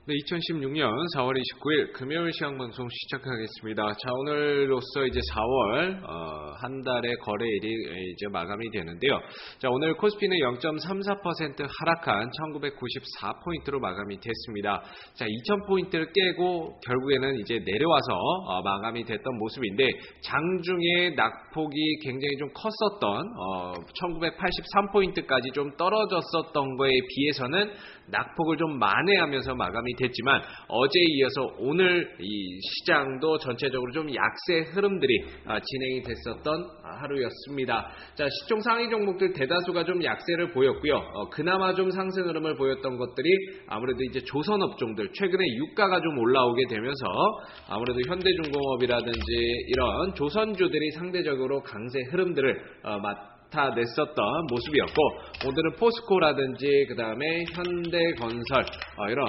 네, 2016년 4월 29일 금요일 시황방송 시작하겠습니다. 자, 오늘로써 이제 4월 한 달의 거래일이 이제 마감이 되는데요. 자, 오늘 코스피는 0.34% 하락한 1994포인트로 마감이 됐습니다. 자, 2000포인트를 깨고 결국에는 이제 내려와서 마감이 됐던 모습인데, 장중에 낙폭이 굉장히 좀 컸었던 1983포인트까지 좀 떨어졌었던 거에 비해서는 낙폭을 좀 만회하면서 마감이 됐지만, 어제에 이어서 오늘 이 시장도 전체적으로 좀 약세 흐름들이 진행이 됐었던 하루였습니다. 자, 시총 상위 종목들 대다수가 좀 약세를 보였고요. 그나마 좀 상승 흐름을 보였던 것들이 아무래도 이제 조선업종들, 최근에 유가가 좀 올라오게 되면서 아무래도 현대중공업이라든지 이런 조선주들이 상대적으로 강세 흐름들을 나타냈었던 모습이었고, 오늘은 포스코라든지 그 다음에 현대건설 이런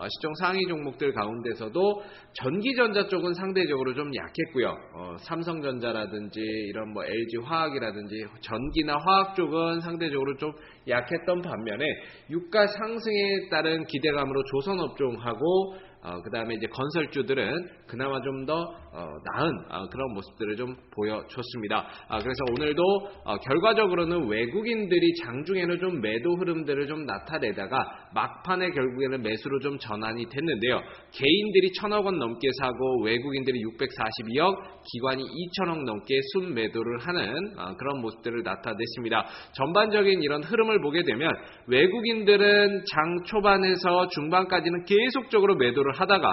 시총 상위 종목들 가운데서도 전기전자 쪽은 상대적으로 좀 약했고요. 삼성전자라든지 이런 뭐 LG화학이라든지 전기나 화학 쪽은 상대적으로 좀 약했던 반면에, 유가 상승에 따른 기대감으로 조선업종하고 그 다음에 이제 건설주들은 그나마 좀 더 나은 그런 모습들을 좀 보여줬습니다. 그래서 오늘도 결과적으로는 외국인들이 장중에는 좀 매도 흐름들을 좀 나타내다가 막판에 결국에는 매수로 좀 전환이 됐는데요. 개인들이 1000억 원 넘게 사고 외국인들이 642억, 기관이 2000억 넘게 순매도를 하는 그런 모습들을 나타냈습니다. 전반적인 이런 흐름을 보게 되면 외국인들은 장 초반에서 중반까지는 계속적으로 매도를 하다가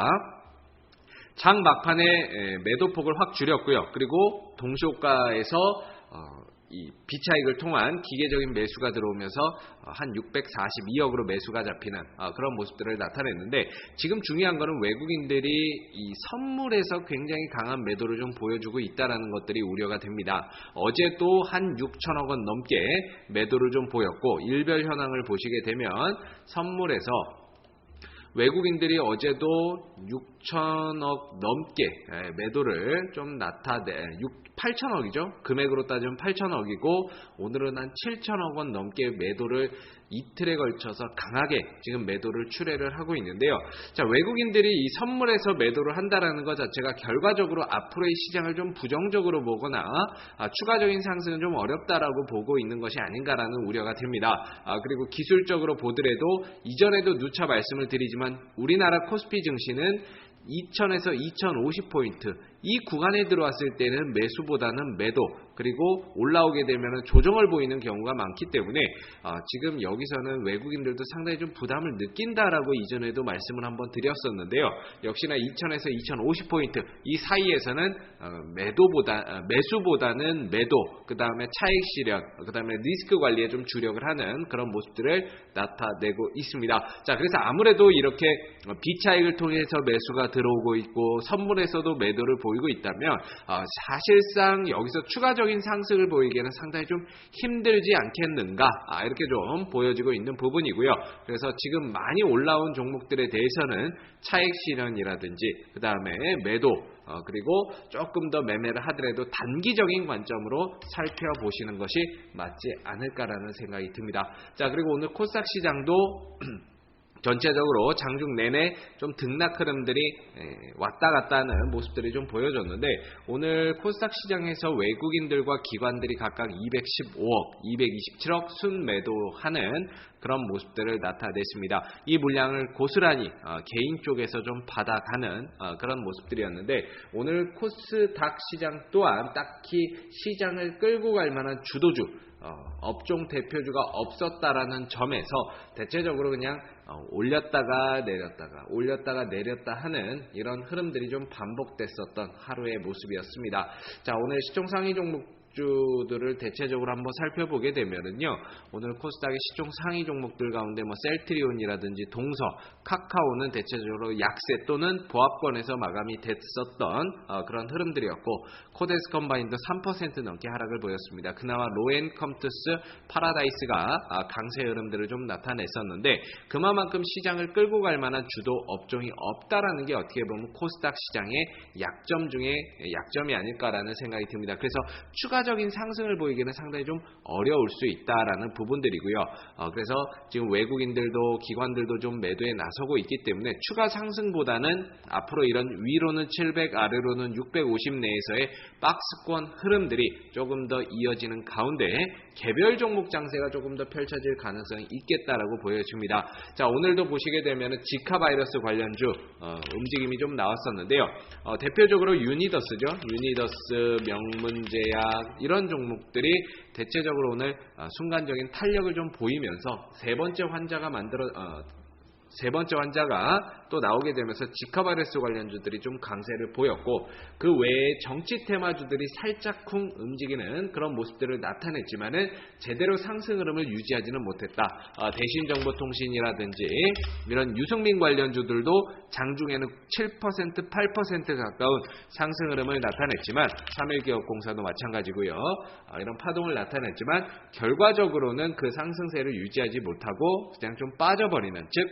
장 막판에 매도폭을 확 줄였고요. 그리고 동시호가에서 이 비차익을 통한 기계적인 매수가 들어오면서 한 642억으로 매수가 잡히는 그런 모습들을 나타냈는데, 지금 중요한 거는 외국인들이 이 선물에서 굉장히 강한 매도를 좀 보여주고 있다는 것들이 우려가 됩니다. 어제도 한 6천억 원 넘게 매도를 좀 보였고, 일별 현황을 보시게 되면 선물에서 외국인들이 어제도 6천억 넘게 매도를 좀 8천억이죠. 금액으로 따지면 8천억이고, 오늘은 한 7천억 원 넘게 매도를 이틀에 걸쳐서 강하게 지금 매도를 출회를 하고 있는데요. 자, 외국인들이 이 선물에서 매도를 한다라는 것 자체가 결과적으로 앞으로의 시장을 좀 부정적으로 보거나 추가적인 상승은 좀 어렵다라고 보고 있는 것이 아닌가라는 우려가 됩니다. 그리고 기술적으로 보더라도 이전에도 누차 말씀을 드리지만, 우리나라 코스피 증시는 2000에서 2050포인트 이 구간에 들어왔을 때는 매수보다는 매도, 그리고 올라오게 되면 조정을 보이는 경우가 많기 때문에 지금 여기서는 외국인들도 상당히 좀 부담을 느낀다라고 이전에도 말씀을 한번 드렸었는데요. 역시나 2000에서 2050포인트 이 사이에서는 매수보다는 매도, 그 다음에 차익 실현, 그 다음에 리스크 관리에 좀 주력을 하는 그런 모습들을 나타내고 있습니다. 자, 그래서 아무래도 이렇게 비차익을 통해서 매수가 들어오고 있고 선물에서도 매도를 보이고 있다면 사실상 여기서 추가적인 상승을 보이기에는 상당히 좀 힘들지 않겠는가, 이렇게 좀 보여지고 있는 부분이고요. 그래서 지금 많이 올라온 종목들에 대해서는 차익 실현이라든지 그 다음에 매도, 그리고 조금 더 매매를 하더라도 단기적인 관점으로 살펴보시는 것이 맞지 않을까라는 생각이 듭니다. 자, 그리고 오늘 코스닥 시장도 전체적으로 장중 내내 좀 등락 흐름들이 왔다 갔다 하는 모습들이 좀 보여졌는데, 오늘 코스닥 시장에서 외국인들과 기관들이 각각 215억, 227억 순매도하는 그런 모습들을 나타냈습니다. 이 물량을 고스란히 개인 쪽에서 좀 받아가는 그런 모습들이었는데, 오늘 코스닥 시장 또한 딱히 시장을 끌고 갈 만한 주도주, 업종 대표주가 없었다라는 점에서 대체적으로 그냥 올렸다가 내렸다 하는 이런 흐름들이 좀 반복됐었던 하루의 모습이었습니다. 자, 오늘 시총 상위 종목주들을 대체적으로 한번 살펴보게 되면은요, 오늘 코스닥의 시총 상위 종목들 가운데 셀트리온이라든지 동서, 카카오는 대체적으로 약세 또는 보합권에서 마감이 됐었던 그런 흐름들이었고, 코데스 컴바인도 3% 넘게 하락을 보였습니다. 그나마 로엔컴투스, 파라다이스가 강세 흐름들을 좀 나타냈었는데, 그만큼 시장을 끌고 갈 만한 주도 업종이 없다라는 게 어떻게 보면 코스닥 시장의 약점 중에 약점이 아닐까라는 생각이 듭니다. 그래서 추가 추가적인 상승을 보이기는 상당히 좀 어려울 수 있다라는 부분들이고요. 그래서 지금 외국인들도 기관들도 좀 매도에 나서고 있기 때문에 추가 상승보다는 앞으로 이런 위로는 700, 아래로는 650 내에서의 박스권 흐름들이 조금 더 이어지는 가운데 개별 종목 장세가 조금 더 펼쳐질 가능성이 있겠다라고 보여집니다. 자, 오늘도 보시게 되면 지카 바이러스 관련주 움직임이 좀 나왔었는데요. 대표적으로 유니더스죠. 유니더스, 명문제약 이런 종목들이 대체적으로 오늘 순간적인 탄력을 좀 보이면서 세 번째 환자가 또 나오게 되면서 지카 바이러스 관련주들이 좀 강세를 보였고, 그 외에 정치 테마주들이 살짝쿵 움직이는 그런 모습들을 나타냈지만은 제대로 상승 흐름을 유지하지는 못했다. 대신정보통신이라든지 이런 유승민 관련주들도 장중에는 7%, 8% 가까운 상승 흐름을 나타냈지만, 삼일기업공사도 마찬가지고요. 이런 파동을 나타냈지만 결과적으로는 그 상승세를 유지하지 못하고 그냥 좀 빠져버리는, 즉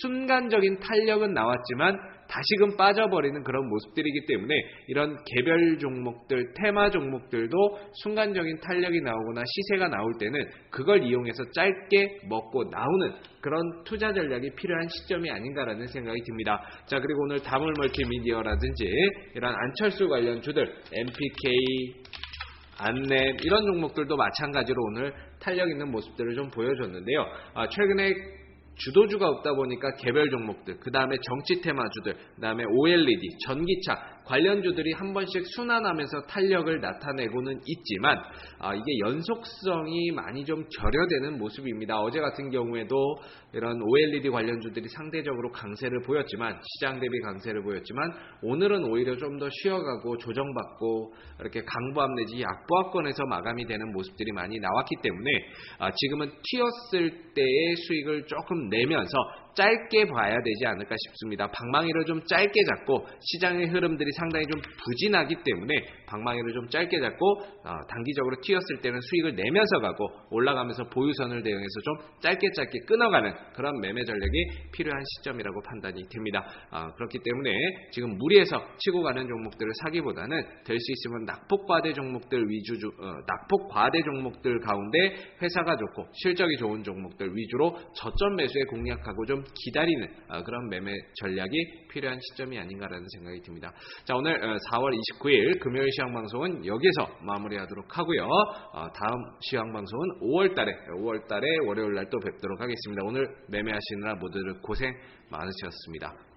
순간적인 탄력은 나왔지만 다시금 빠져버리는 그런 모습들이기 때문에 이런 개별 종목들, 테마 종목들도 순간적인 탄력이 나오거나 시세가 나올 때는 그걸 이용해서 짧게 먹고 나오는 그런 투자 전략이 필요한 시점이 아닌가라는 생각이 듭니다. 자, 그리고 오늘 다물 멀티미디어라든지 이런 안철수 관련주들, MPK, 안랩 이런 종목들도 마찬가지로 오늘 탄력 있는 모습들을 좀 보여줬는데요. 최근에 주도주가 없다 보니까 개별 종목들, 그 다음에 정치 테마주들, 그 다음에 OLED, 전기차 관련주들이 한 번씩 순환하면서 탄력을 나타내고는 있지만 이게 연속성이 많이 좀 결여되는 모습입니다. 어제 같은 경우에도 이런 OLED 관련주들이 상대적으로 강세를 보였지만, 시장 대비 강세를 보였지만, 오늘은 오히려 좀 더 쉬어가고 조정받고 이렇게 강보합 내지 약보합권에서 마감이 되는 모습들이 많이 나왔기 때문에 지금은 튀었을 때의 수익을 조금 내면서 짧게 봐야 되지 않을까 싶습니다. 방망이를 좀 짧게 잡고, 시장의 흐름들이 상당히 좀 부진하기 때문에 방망이를 좀 짧게 잡고 단기적으로 튀었을 때는 수익을 내면서 가고, 올라가면서 보유선을 대응해서 좀 짧게 끊어가는 그런 매매 전략이 필요한 시점이라고 판단이 됩니다. 그렇기 때문에 지금 무리해서 치고 가는 종목들을 사기보다는 될 수 있으면 낙폭과대 종목들 낙폭과대 종목들 가운데 회사가 좋고 실적이 좋은 종목들 위주로 저점 매수에 공략하고 좀 기다리는 그런 매매 전략이 필요한 시점이 아닌가라는 생각이 듭니다. 자, 오늘 4월 29일 금요일 시황방송은 여기서 마무리하도록 하고요. 다음 시황방송은 5월달에 월요일날 또 뵙도록 하겠습니다. 오늘 매매하시느라 모두들 고생 많으셨습니다.